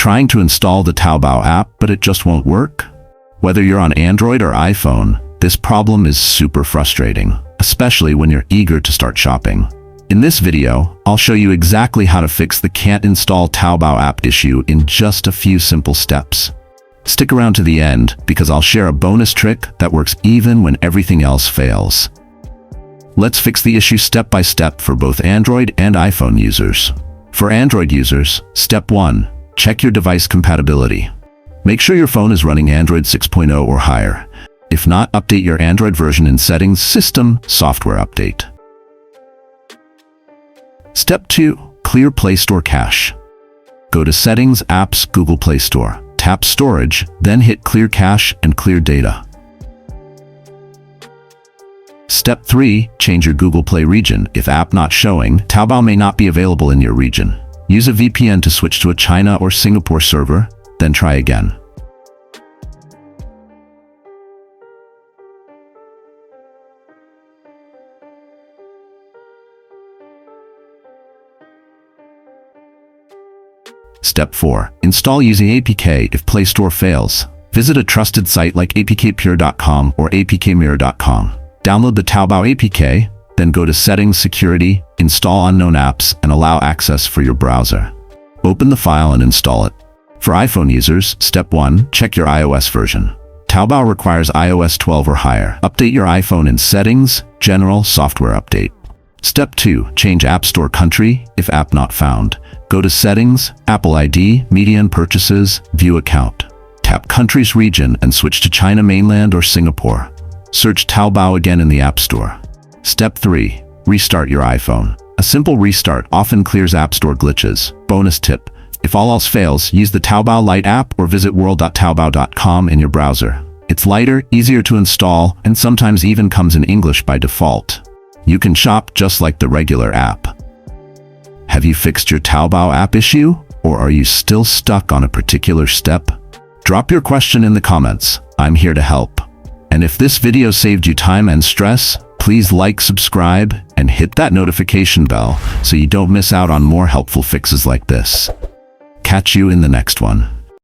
Trying to install the Taobao app, but it just won't work? Whether you're on Android or iPhone, this problem is super frustrating, especially when you're eager to start shopping. In this video, I'll show you exactly how to fix the can't install Taobao app issue in just a few simple steps. Stick around to the end because I'll share a bonus trick that works even when everything else fails. Let's fix the issue step by step for both Android and iPhone users. For Android users, step 1. Check your device compatibility. Make sure your phone is running Android 6.0 or higher. If not, update your Android version in Settings, System, Software Update. Step 2. Clear Play Store cache. Go to Settings, Apps, Google Play Store. Tap Storage, then hit Clear Cache and Clear Data. Step 3. Change your Google Play region. If app not showing, Taobao may not be available in your region. Use a VPN to switch to a China or Singapore server, then try again. Step 4. Install using APK if Play Store fails. Visit a trusted site like apkpure.com or apkmirror.com. Download the Taobao APK, then go to Settings, Security, Install Unknown Apps, and allow access for your browser. Open the file and install it. For iPhone users, Step 1. Check your iOS version. Taobao requires iOS 12 or higher. Update your iPhone in Settings, General, Software Update. Step 2. Change App Store country if app not found. Go to Settings, Apple ID, Media and Purchases, View Account. Tap Countries region and switch to China mainland or Singapore. Search Taobao again in the App Store. Step 3. Restart your iPhone. A simple restart often clears App Store glitches. Bonus tip: if all else fails, use the Taobao Lite app or visit world.taobao.com in your browser. It's lighter, easier to install, and sometimes even comes in English by default. You can shop just like the regular app. Have you fixed your Taobao app issue, or are you still stuck on a particular step? Drop your question in the comments. I'm here to help. And if this video saved you time and stress, please like, subscribe, and hit that notification bell so you don't miss out on more helpful fixes like this. Catch you in the next one.